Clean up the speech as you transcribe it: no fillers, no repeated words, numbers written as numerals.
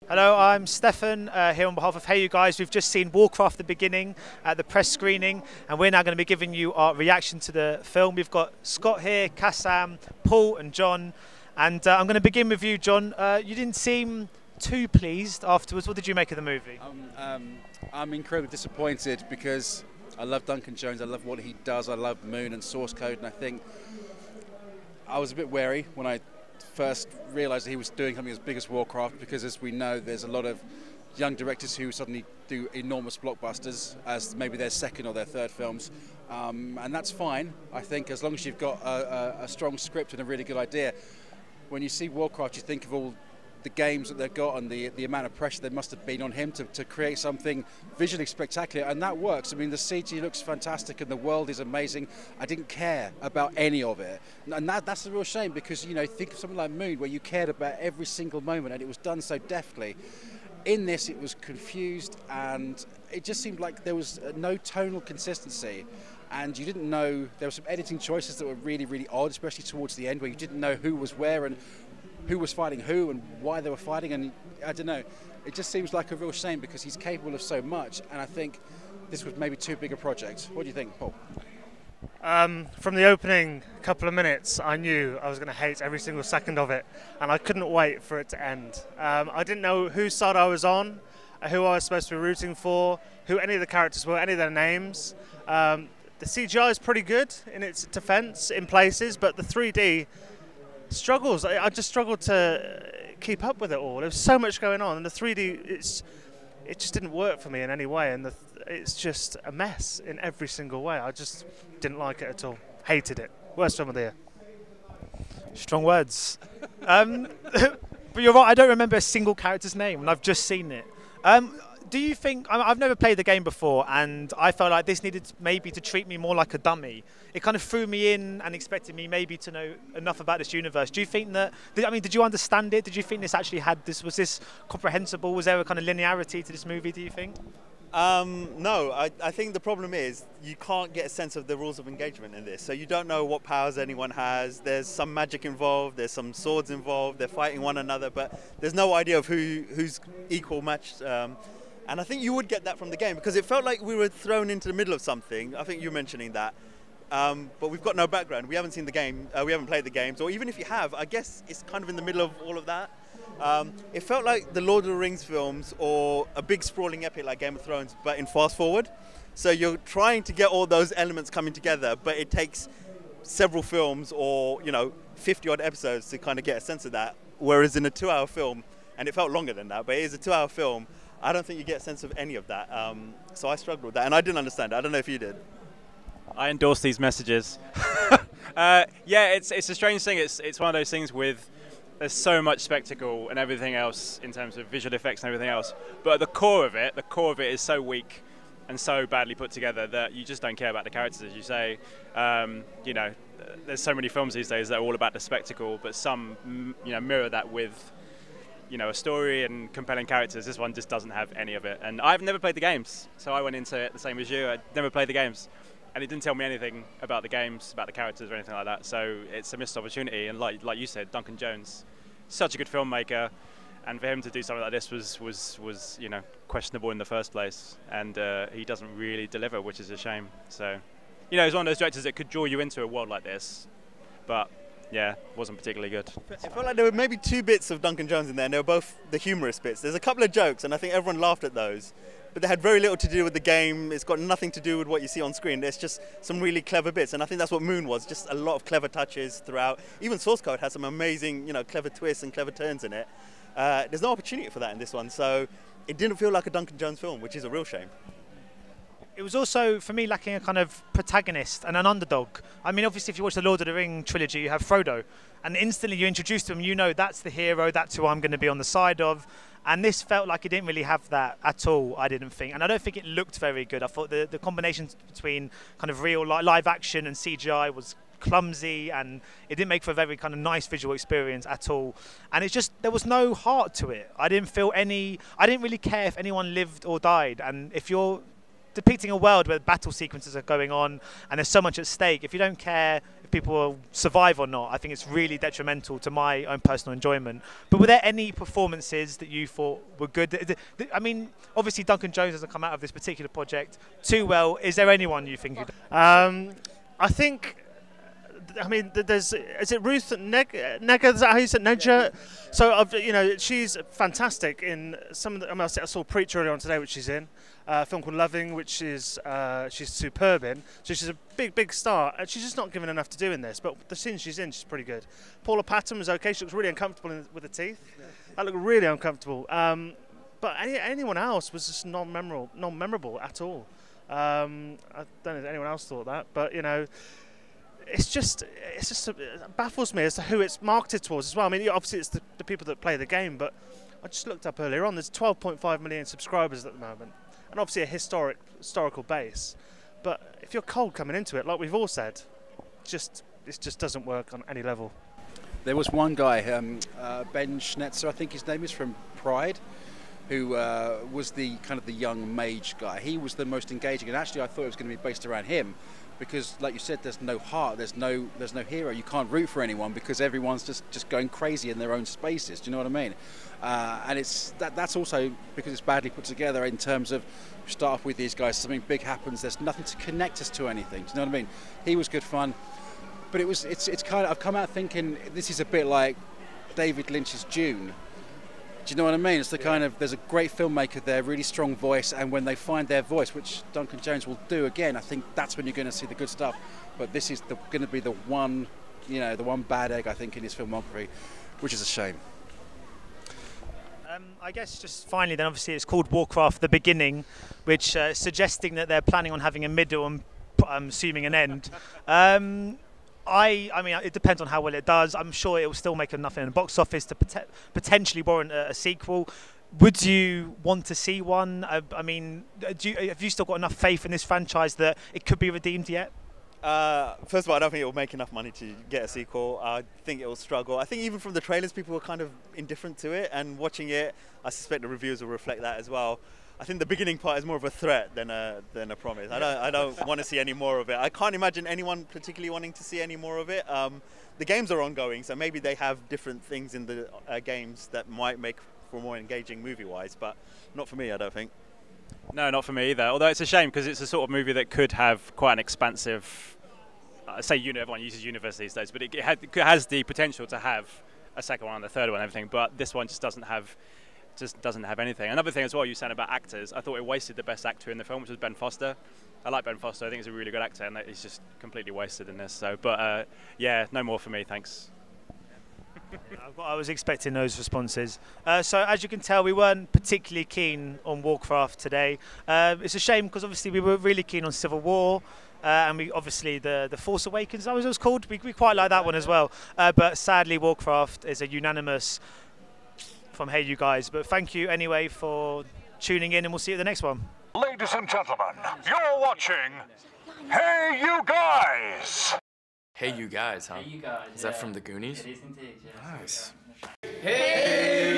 Hello, I'm Stefan here on behalf of HeyUGuys. We've just seen Warcraft the beginning at the press screening, and we're now going to be giving you our reaction to the film. We've got Scott here, Cassam, Paul and Jon, and I'm going to begin with you, Jon. You didn't seem too pleased afterwards. What did you make of the movie? I'm incredibly disappointed because I love Duncan Jones, I love what he does, I love Moon and Source Code, and I think I was a bit wary when I first realised that he was doing something as big as Warcraft, because as we know there's a lot of young directors who suddenly do enormous blockbusters as maybe their second or their third films, and that's fine, I think, as long as you've got a strong script and a really good idea. When you see Warcraft, you think of all the games that they've got and the amount of pressure there must have been on him to create something visually spectacular, and that works. I mean, the CG looks fantastic and the world is amazing. I didn't care about any of it, and that's a real shame, because, you know, think of something like Moon where you cared about every single moment and it was done so deftly. In this it was confused, and it just seemed like there was no tonal consistency, and you didn't know, there were some editing choices that were really, really odd, especially towards the end, where you didn't know who was where and who was fighting who and why they were fighting, and I don't know, it just seems like a real shame because he's capable of so much, and I think this was maybe too big a project. What do you think, Paul? From the opening couple of minutes, I knew I was going to hate every single second of it, and I couldn't wait for it to end. I didn't know whose side I was on, who I was supposed to be rooting for, who any of the characters were, any of their names. The CGI is pretty good in its defense in places, but the 3D struggles. I just struggled to keep up with it all. There was so much going on, and the 3D, it just didn't work for me in any way, and it's just a mess in every single way. I just didn't like it at all. Hated it. Worst film of the year. Strong words. But you're right, I don't remember a single character's name, and I've just seen it. Do you think, I've never played the game before, and I felt like this needed maybe to treat me more like a dummy. It kind of threw me in and expected me maybe to know enough about this universe. Do you think that, did you understand it? Did you think this actually was this comprehensible? Was there a kind of linearity to this movie, do you think? No, I think the problem is you can't get a sense of the rules of engagement in this. So you don't know what powers anyone has. There's some magic involved, there's some swords involved, they're fighting one another, but there's no idea of who's equal matched. And I think you would get that from the game, because it felt like we were thrown into the middle of something. I think you were mentioning that. But we've got no background. We haven't seen the game. We haven't played the games. Or even if you have, I guess it's kind of in the middle of all of that. It felt like the Lord of the Rings films, or a big sprawling epic like Game of Thrones, but in fast forward. So you're trying to get all those elements coming together, but it takes several films or, 50 odd episodes to kind of get a sense of that. Whereas in a 2-hour film, and it felt longer than that, but it is a 2-hour film, I don't think you get a sense of any of that. So I struggled with that, and I didn't understand it. I don't know if you did. I endorse these messages. Yeah, it's a strange thing. It's one of those things with, there's so much spectacle and everything else in terms of visual effects and everything else, but the core of it is so weak and so badly put together that you just don't care about the characters, as you say. There's so many films these days that are all about the spectacle, but some mirror that with a story and compelling characters. This one just doesn't have any of it, and I've never played the games, so I went into it the same as you. I'd never played the games, and it didn't tell me anything about the games, about the characters or anything like that, so it's a missed opportunity. And like you said, Duncan Jones, such a good filmmaker, and for him to do something like this was questionable in the first place, and he doesn't really deliver, which is a shame. So he's one of those directors that could draw you into a world like this, but yeah, wasn't particularly good. It felt like there were maybe 2 bits of Duncan Jones in there, and they were both the humorous bits. There's a couple of jokes, and I think everyone laughed at those, but they had very little to do with the game. It's got nothing to do with what you see on screen. There's just some really clever bits, and I think that's what Moon was, just a lot of clever touches throughout. Even Source Code has some amazing, clever twists and clever turns in it. There's no opportunity for that in this one, so it didn't feel like a Duncan Jones film, which is a real shame. It was also, for me, lacking a kind of protagonist and an underdog. I mean, obviously, if you watch the Lord of the Rings trilogy, you have Frodo, and instantly you're introduced to him, that's the hero, that's who I'm going to be on the side of. And this felt like it didn't really have that at all, I didn't think. And I don't think it looked very good. I thought the combination between kind of real live action and CGI was clumsy, and it didn't make for a very kind of nice visual experience at all. And it's just, there was no heart to it. I didn't really care if anyone lived or died. And if you're depicting a world where battle sequences are going on and there's so much at stake. If you don't care if people will survive or not, I think it's really detrimental to my own personal enjoyment. But were there any performances that you thought were good? I mean, obviously Duncan Jones hasn't come out of this particular project too well. Is there anyone you think? I think. I mean, is it Ruth Negga? Is that how you said Nedja? So, you know, she's fantastic in some of the. I mean, I saw Preach earlier on today, which she's in. A film called Loving, which is she's superb in. So she's a big star, and she's just not given enough to do in this. But the scenes she's in, she's pretty good. Paula Patton was okay. She looks really uncomfortable with the teeth. That looked really uncomfortable. But anyone else was just non-memorable at all. I don't know if anyone else thought that, but you know. It baffles me as to who it's marketed towards as well. I mean, obviously it's the people that play the game, but I just looked up earlier on. There's 12.5 million subscribers at the moment, and obviously a historical base. But if you're cold coming into it, like we've all said, it just doesn't work on any level. There was one guy, Ben Schnetzer, I think his name is, from Pride, who was the kind of the young mage guy. He was the most engaging, and actually I thought it was going to be based around him. Because, like you said, there's no heart, there's no hero. You can't root for anyone because everyone's just going crazy in their own spaces. Do you know what I mean? And that's also because it's badly put together in terms of you start off with these guys, something big happens, there's nothing to connect us to anything. Do you know what I mean? He was good fun, but it's kind of, I've come out thinking this is a bit like David Lynch's Dune. Do you know what I mean? It's the kind of, there's a great filmmaker there, really strong voice, and when they find their voice, which Duncan Jones will do again, I think that's when you're going to see the good stuff. But this is going to be the one, you know, the one bad egg I think in his filmography, which is a shame. I guess just finally, then obviously it's called Warcraft: The Beginning, which suggesting that they're planning on having a middle and assuming an end. I mean, it depends on how well it does. I'm sure it will still make enough in the box office to potentially warrant a sequel. Would you want to see one? I mean, have you still got enough faith in this franchise that it could be redeemed yet? First of all, I don't think it will make enough money to get a sequel. I think it will struggle. I think even from the trailers, people were kind of indifferent to it, and watching it, I suspect the reviews will reflect that as well. I think the beginning part is more of a threat than a promise. I don't want to see any more of it. I can't imagine anyone particularly wanting to see any more of it. The games are ongoing, so maybe they have different things in the games that might make for more engaging movie-wise, but not for me, I don't think. No, not for me either. Although it's a shame because it's a sort of movie that could have quite an expansive. Say everyone uses universe these days, but it has the potential to have a second one and a third one and everything. But this one just doesn't have anything. Another thing as well, you said about actors, I thought it wasted the best actor in the film, which was Ben Foster. I like Ben Foster. I think he's a really good actor, and he's just completely wasted in this. So, but yeah, no more for me. Thanks. I was expecting those responses. So as you can tell, we weren't particularly keen on Warcraft today. It's a shame because obviously we were really keen on Civil War. And we obviously the Force Awakens, that was what it was called. We quite like that one as well. But sadly, Warcraft is a unanimous from Hey You Guys. But thank you anyway for tuning in, and we'll see you at the next one. Ladies and gentlemen, you're watching Hey You Guys. Hey You Guys, huh? Hey You Guys. Is that from the Goonies? It is indeed, yes. Nice. Hey